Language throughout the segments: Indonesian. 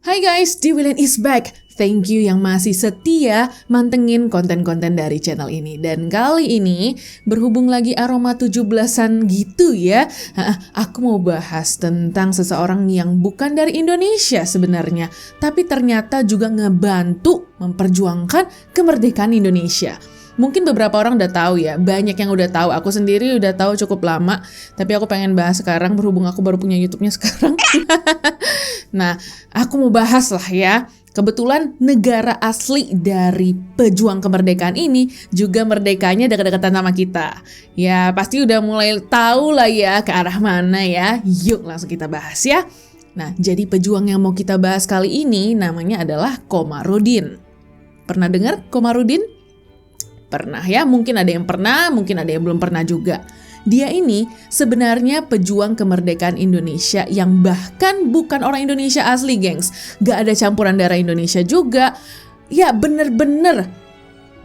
Hai guys, Diwilin is back. Thank you yang masih setia mantengin konten-konten dari channel ini. Dan kali ini berhubung lagi aroma 17-an gitu ya, aku mau bahas tentang seseorang yang bukan dari Indonesia sebenarnya, tapi ternyata juga ngebantu memperjuangkan kemerdekaan Indonesia. Mungkin beberapa orang udah tahu ya, banyak yang udah tahu. Aku sendiri udah tahu cukup lama, tapi aku pengen bahas sekarang berhubung aku baru punya YouTube-nya sekarang. Nah, aku mau bahas lah ya. Kebetulan negara asli dari pejuang kemerdekaan ini juga merdekanya dekat-dekatan sama kita. Ya, pasti udah mulai tahu lah ya ke arah mana ya. Yuk langsung kita bahas ya. Nah, jadi pejuang yang mau kita bahas kali ini namanya adalah Komarudin. Pernah dengar Komarudin? Pernah ya, mungkin ada yang pernah, mungkin ada yang belum pernah juga. Dia ini sebenarnya pejuang kemerdekaan Indonesia yang bahkan bukan orang Indonesia asli, gengs. Gak ada campuran darah Indonesia juga. Ya bener-bener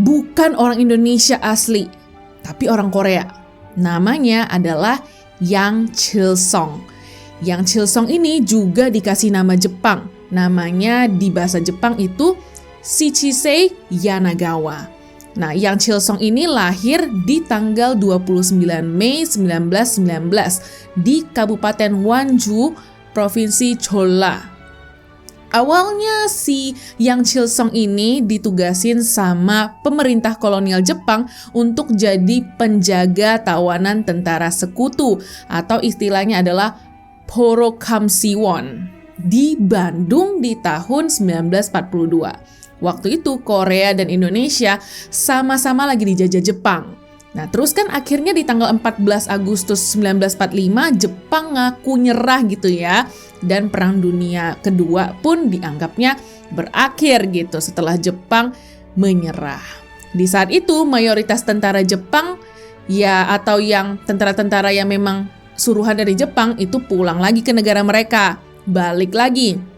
bukan orang Indonesia asli, tapi orang Korea. Namanya adalah Yang Chil-song. Yang Chil-song ini juga dikasih nama Jepang. Namanya di bahasa Jepang itu Shichisei Yanagawa. Nah, Yang Chil-song ini lahir di tanggal 29 Mei 1919 di Kabupaten Wonju, Provinsi Cholla. Awalnya si Yang Chil-song ini ditugasin sama pemerintah kolonial Jepang untuk jadi penjaga tawanan tentara sekutu atau istilahnya adalah Porokamsiwon di Bandung di tahun 1942. Waktu itu Korea dan Indonesia sama-sama lagi dijajah Jepang. Nah terus kan akhirnya di tanggal 14 Agustus 1945 Jepang ngaku nyerah gitu ya. Dan Perang Dunia Kedua pun dianggapnya berakhir gitu setelah Jepang menyerah. Di saat itu mayoritas tentara Jepang ya atau yang tentara-tentara yang memang suruhan dari Jepang itu pulang lagi ke negara mereka. Balik lagi.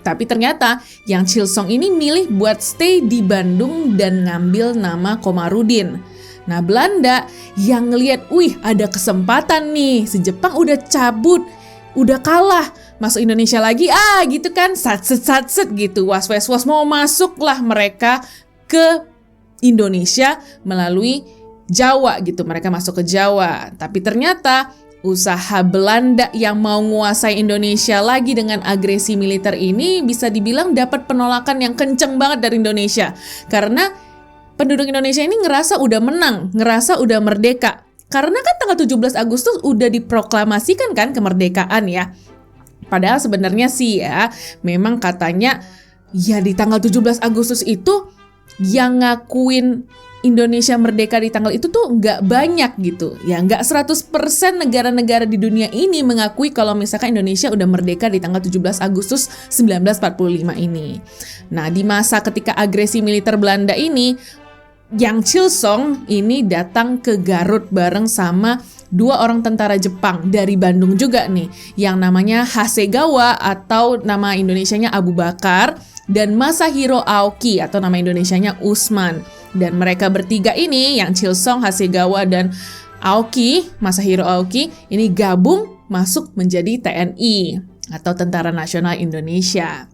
Tapi ternyata Yang Chil-song ini milih buat stay di Bandung dan ngambil nama Komarudin. Nah Belanda yang ngelihat, wih ada kesempatan nih, si Jepang udah cabut, udah kalah, masuk Indonesia lagi, gitu kan, satset gitu, was mau masuklah mereka ke Indonesia melalui Jawa gitu, mereka masuk ke Jawa. Tapi ternyata usaha Belanda yang mau nguasai Indonesia lagi dengan agresi militer ini bisa dibilang dapat penolakan yang kenceng banget dari Indonesia. Karena penduduk Indonesia ini ngerasa udah menang, ngerasa udah merdeka. Karena kan tanggal 17 Agustus udah diproklamasikan kan kemerdekaan ya. Padahal sebenarnya sih ya, memang katanya ya di tanggal 17 Agustus itu yang ngakuin Indonesia merdeka di tanggal itu tuh nggak banyak gitu. Ya nggak 100% negara-negara di dunia ini mengakui kalau misalkan Indonesia udah merdeka di tanggal 17 Agustus 1945 ini. Nah di masa ketika agresi militer Belanda ini, Yang Chil-song ini datang ke Garut bareng sama dua orang tentara Jepang dari Bandung juga nih. Yang namanya Hasegawa atau nama Indonesianya Abu Bakar dan Masahiro Aoki atau nama Indonesianya Usman. Dan mereka bertiga ini, Yang Chil-song, Hasegawa, dan Aoki, Masahiro Aoki, ini gabung masuk menjadi TNI atau Tentara Nasional Indonesia.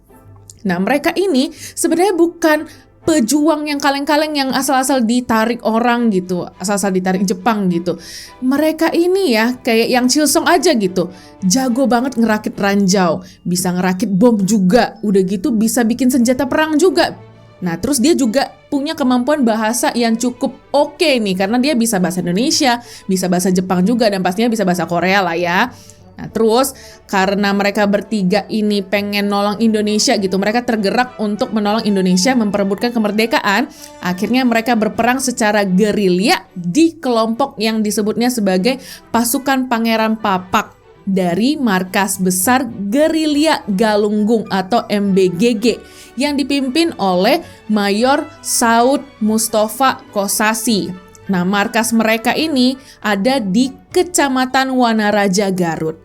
Nah mereka ini sebenarnya bukan pejuang yang kaleng-kaleng yang asal-asal ditarik orang gitu, asal-asal ditarik Jepang gitu. Mereka ini ya kayak Yang Chil-song aja gitu, jago banget ngerakit ranjau, bisa ngerakit bom juga, udah gitu bisa bikin senjata perang juga. Nah terus dia juga punya kemampuan bahasa yang cukup oke nih, karena dia bisa bahasa Indonesia, bisa bahasa Jepang juga, dan pastinya bisa bahasa Korea lah ya. Nah terus karena mereka bertiga ini pengen nolong Indonesia gitu, mereka tergerak untuk menolong Indonesia memperebutkan kemerdekaan. Akhirnya mereka berperang secara gerilya di kelompok yang disebutnya sebagai Pasukan Pangeran Papak dari Markas Besar Gerilya Galunggung atau MBGG yang dipimpin oleh Mayor Saud Mustafa Kosasi. Nah, markas mereka ini ada di Kecamatan Wanaraja, Garut.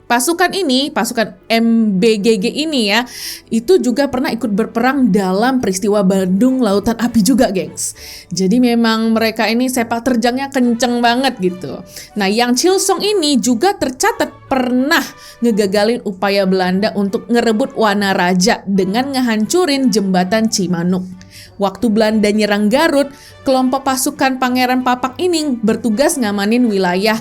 Pasukan ini, pasukan MBGG ini ya, itu juga pernah ikut berperang dalam peristiwa Bandung Lautan Api juga, gengs. Jadi memang mereka ini sepak terjangnya kenceng banget gitu. Nah, Yang Chil-song ini juga tercatat pernah ngegagalin upaya Belanda untuk ngerebut Wanaraja dengan ngehancurin jembatan Cimanuk. Waktu Belanda nyerang Garut, kelompok pasukan Pangeran Papak ini bertugas ngamanin wilayah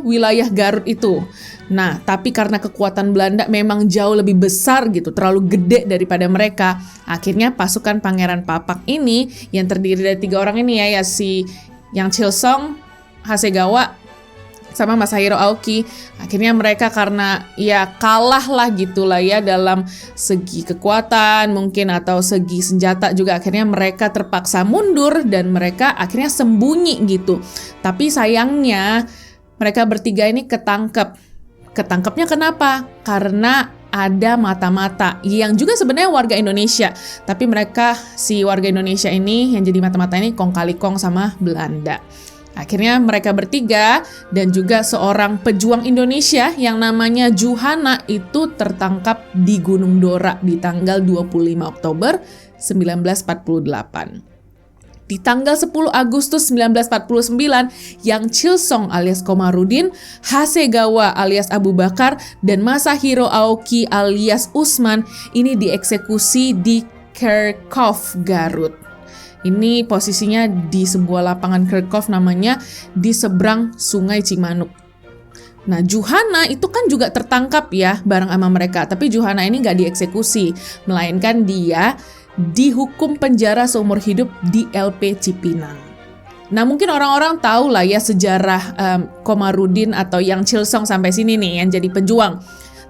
wilayah Garut itu. Nah, tapi karena kekuatan Belanda memang jauh lebih besar gitu, terlalu gede daripada mereka. Akhirnya pasukan Pangeran Papak ini yang terdiri dari 3 orang ini ya si Yang Chilsong, Hasegawa, sama Masahiro Aoki. Akhirnya mereka karena ya kalah lah gitulah ya dalam segi kekuatan mungkin atau segi senjata juga, akhirnya mereka terpaksa mundur dan mereka akhirnya sembunyi gitu. Tapi sayangnya mereka bertiga ini ketangkep. Ketangkepnya kenapa? Karena ada mata-mata yang juga sebenarnya warga Indonesia. Tapi mereka, si warga Indonesia ini yang jadi mata-mata ini kong kali kong sama Belanda. Akhirnya mereka bertiga dan juga seorang pejuang Indonesia yang namanya Juhana itu tertangkap di Gunung Dora di tanggal 25 Oktober 1948. Di tanggal 10 Agustus 1949, Yang Chilsong alias Komarudin, Hasegawa alias Abu Bakar, dan Masahiro Aoki alias Usman ini dieksekusi di Kharkov, Garut. Ini posisinya di sebuah lapangan Kharkov namanya di seberang Sungai Cimanuk. Nah, Juhana itu kan juga tertangkap ya bareng sama mereka. Tapi Juhana ini nggak dieksekusi, melainkan dia dihukum penjara seumur hidup di LP Cipinang. Nah, mungkin orang-orang tahu lah ya sejarah Komarudin atau Yang Chilsong sampai sini nih yang jadi pejuang.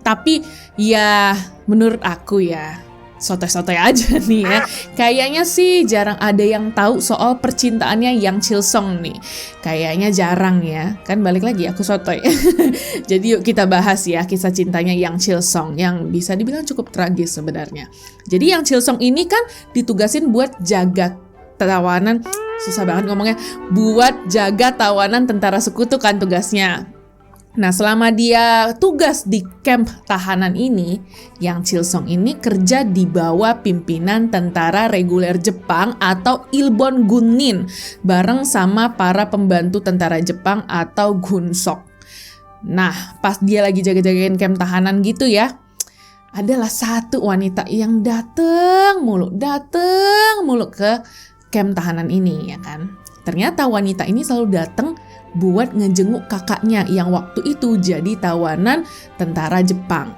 Tapi ya menurut aku ya sotoy-sotoy aja nih ya. Kayaknya sih jarang ada yang tahu soal percintaannya Yang Chilsong nih. Kayaknya jarang ya. Kan balik lagi aku sotoy. Jadi yuk kita bahas ya kisah cintanya Yang Chilsong yang bisa dibilang cukup tragis sebenarnya. Jadi Yang Chilsong ini kan ditugasin buat jaga tawanan, susah banget ngomongnya, buat jaga tawanan tentara sekutu kan tugasnya. Nah, selama dia tugas di kamp tahanan ini, Yang Chilsong ini kerja di bawah pimpinan tentara reguler Jepang atau Ilbon Gunnin bareng sama para pembantu tentara Jepang atau Gunsok. Nah, pas dia lagi jaga-jagain kamp tahanan gitu ya, adalah satu wanita yang dateng mulu ke kamp tahanan ini ya kan. Ternyata wanita ini selalu datang buat ngejenguk kakaknya yang waktu itu jadi tawanan tentara Jepang.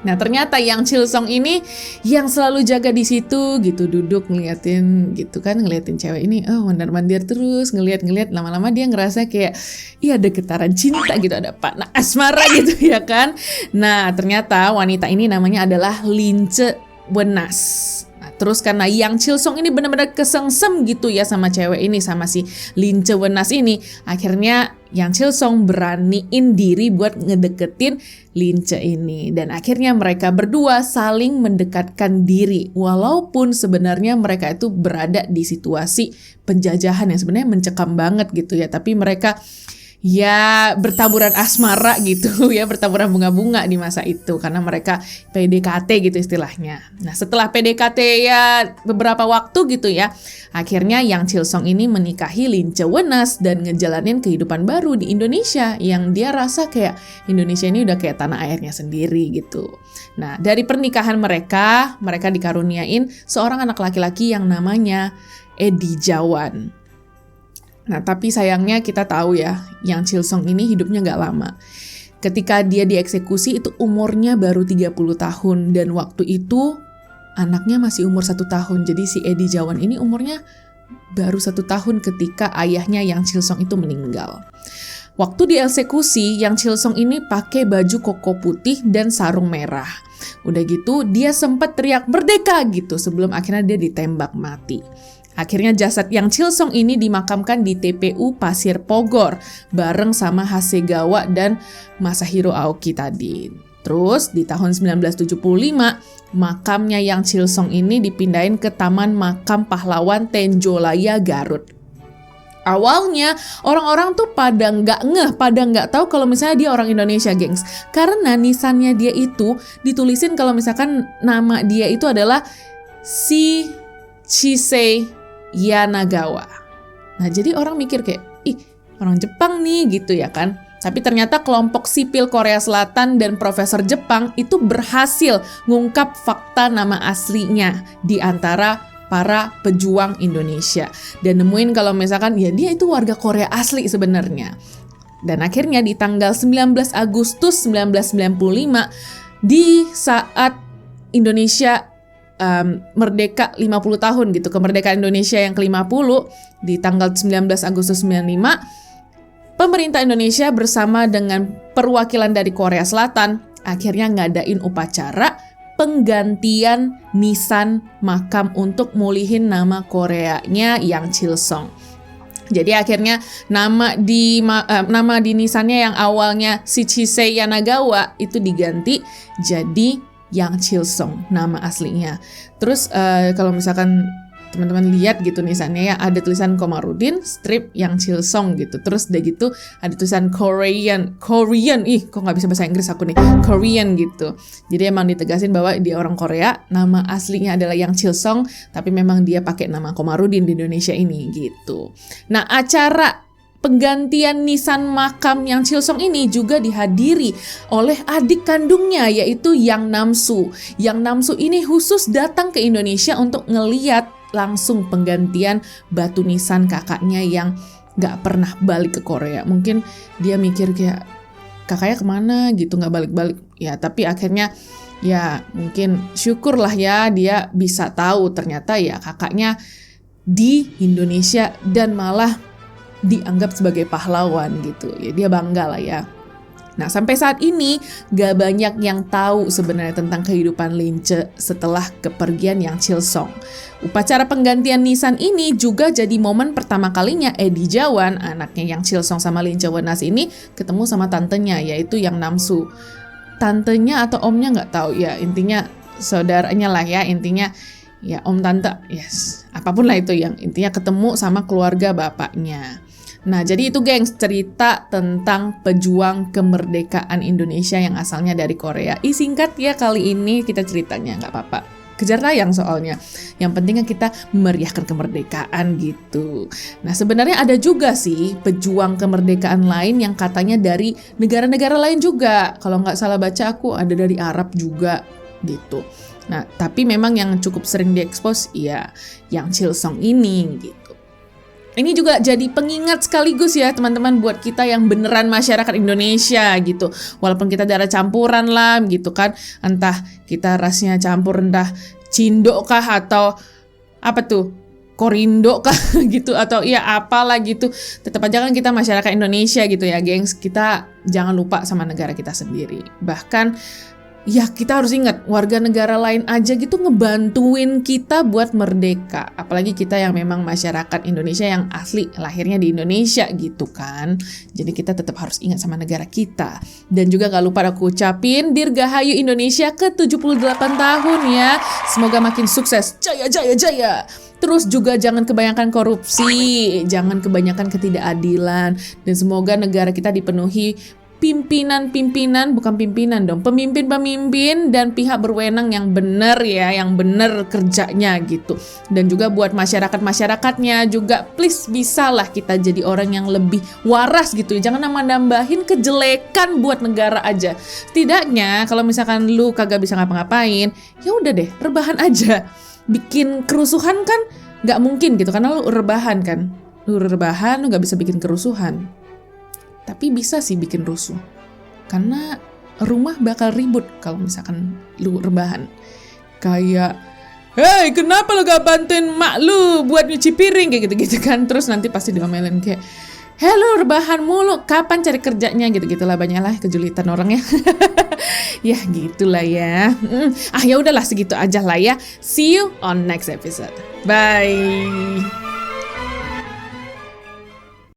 Nah, ternyata Yang Chilsong ini yang selalu jaga di situ gitu, duduk ngeliatin gitu kan, ngeliatin cewek ini mondar-mandir terus, ngeliat lama-lama dia ngerasa kayak iya ada getaran cinta gitu, ada panah asmara gitu ya kan. Nah, ternyata wanita ini namanya adalah Lince Wenas. Terus karena Yang Chilsong ini benar-benar kesengsem gitu ya sama cewek ini, sama si Lince Wenas ini, akhirnya Yang Chilsong beraniin diri buat ngedeketin Lince ini. Dan akhirnya mereka berdua saling mendekatkan diri, walaupun sebenarnya mereka itu berada di situasi penjajahan yang sebenarnya mencekam banget gitu ya. Tapi mereka ya bertaburan asmara gitu ya, bertaburan bunga-bunga di masa itu karena mereka PDKT gitu istilahnya. Nah, setelah PDKT ya beberapa waktu gitu ya, akhirnya Yang Chilsong ini menikahi Lince Wenas dan ngejalanin kehidupan baru di Indonesia yang dia rasa kayak Indonesia ini udah kayak tanah airnya sendiri gitu. Nah, dari pernikahan mereka dikaruniain seorang anak laki-laki yang namanya Edi Jawan. Nah, tapi sayangnya kita tahu ya, Yang Chilsong ini hidupnya gak lama. Ketika dia dieksekusi itu umurnya baru 30 tahun. Dan waktu itu anaknya masih umur 1 tahun. Jadi si Edi Jawan ini umurnya baru 1 tahun ketika ayahnya Yang Chilsong itu meninggal. Waktu dieksekusi, Yang Chilsong ini pakai baju koko putih dan sarung merah. Udah gitu dia sempat teriak merdeka gitu sebelum akhirnya dia ditembak mati. Akhirnya jasad Yang Chilsong ini dimakamkan di TPU Pasir Pogor bareng sama Hasegawa dan Masahiro Aoki tadi. Terus di tahun 1975 makamnya Yang Chilsong ini dipindahin ke Taman Makam Pahlawan Tenjolaya Garut. Awalnya orang-orang tuh pada nggak tahu kalau misalnya dia orang Indonesia, gengs. Karena nisannya dia itu ditulisin kalau misalkan nama dia itu adalah si Chisei Yanagawa. Nah, jadi orang mikir kayak, ih, orang Jepang nih gitu ya kan. Tapi ternyata kelompok sipil Korea Selatan dan profesor Jepang itu berhasil ngungkap fakta nama aslinya di antara para pejuang Indonesia. Dan nemuin kalau misalkan ya dia itu warga Korea asli sebenarnya. Dan akhirnya di tanggal 19 Agustus 1995, di saat Indonesia merdeka 50 tahun gitu, kemerdekaan Indonesia yang ke-50, di tanggal 19 Agustus 95, pemerintah Indonesia bersama dengan perwakilan dari Korea Selatan akhirnya ngadain upacara penggantian nisan makam untuk mulihin nama Koreanya Yang Chilsong. Jadi akhirnya nama di nisannya yang awalnya Shichisei Yanagawa itu diganti jadi Yang Chilsong nama aslinya. Terus kalau misalkan teman-teman lihat gitu nisannya ya, ada tulisan Komarudin strip Yang Chilsong gitu. Terus udah gitu ada tulisan Korean, kok nggak bisa bahasa Inggris aku nih, Korean gitu. Jadi emang ditegasin bahwa dia orang Korea, nama aslinya adalah Yang Chilsong, tapi memang dia pakai nama Komarudin di Indonesia ini gitu. Nah, acara penggantian nisan makam Yang Chilsong ini juga dihadiri oleh adik kandungnya, yaitu Yang Namsu. Yang Namsu ini khusus datang ke Indonesia untuk ngeliat langsung penggantian batu nisan kakaknya yang gak pernah balik ke Korea. Mungkin dia mikir kayak kakaknya kemana gitu, gak balik-balik. Ya tapi akhirnya ya mungkin syukurlah ya dia bisa tahu ternyata ya kakaknya di Indonesia dan malah dianggap sebagai pahlawan gitu. Ya dia bangga lah ya. Nah, sampai saat ini gak banyak yang tahu sebenarnya tentang kehidupan Lince setelah kepergian Yang Chilsong. Upacara penggantian nisan ini juga jadi momen pertama kalinya Edi Jawan, anaknya Yang Chilsong sama Lince Wenas ini ketemu sama tantenya, yaitu Yang Namsu. Tantenya atau omnya nggak tahu ya, intinya saudaranya lah ya, intinya ya om tante, yes, apapun lah itu, yang intinya ketemu sama keluarga bapaknya. Nah, jadi itu gengs cerita tentang pejuang kemerdekaan Indonesia yang asalnya dari Korea. Singkat ya kali ini kita ceritanya, nggak apa-apa. Kejar tayang soalnya. Yang penting kan kita memeriahkan kemerdekaan gitu. Nah, sebenarnya ada juga sih pejuang kemerdekaan lain yang katanya dari negara-negara lain juga. Kalau nggak salah baca aku ada dari Arab juga gitu. Nah, tapi memang yang cukup sering diekspos ya Yang Chilsong ini gitu. Ini juga jadi pengingat sekaligus ya teman-teman buat kita yang beneran masyarakat Indonesia gitu. Walaupun kita darah campuran lah gitu kan. Entah kita rasnya campur, entah Cindo kah atau apa tuh, Korindo kah gitu. Atau ya apalah gitu. Tetap aja kan kita masyarakat Indonesia gitu ya gengs. Kita jangan lupa sama negara kita sendiri. Bahkan ya kita harus ingat, warga negara lain aja gitu ngebantuin kita buat merdeka. Apalagi kita yang memang masyarakat Indonesia yang asli lahirnya di Indonesia gitu kan. Jadi kita tetap harus ingat sama negara kita. Dan juga gak lupa aku ucapin Dirgahayu Indonesia ke-78 tahun ya. Semoga makin sukses. Jaya, jaya, jaya. Terus juga jangan kebanyakan korupsi, jangan kebanyakan ketidakadilan. Dan semoga negara kita dipenuhi pemimpin-pemimpin dan pihak berwenang yang benar ya, yang benar kerjanya gitu. Dan juga buat masyarakat-masyarakatnya juga please bisalah kita jadi orang yang lebih waras gitu. Jangan nambah-nambahin kejelekan buat negara aja. Setidaknya kalau misalkan lu kagak bisa ngapa-ngapain, ya udah deh, rebahan aja. Bikin kerusuhan kan nggak mungkin gitu, karena lu rebahan kan. Lu rebahan, lu nggak bisa bikin kerusuhan. Tapi bisa sih bikin rusuh. Karena rumah bakal ribut kalau misalkan lu rebahan. Kayak, hey kenapa lu gak bantuin mak lu buat nyuci piring kayak gitu-gitu kan. Terus nanti pasti diomelin kayak, hello rebahan mulu, kapan cari kerjanya gitu-gitulah, banyaklah kejulitan orang ya. Ya gitulah ya. Ya udahlah segitu aja lah ya. See you on next episode. Bye.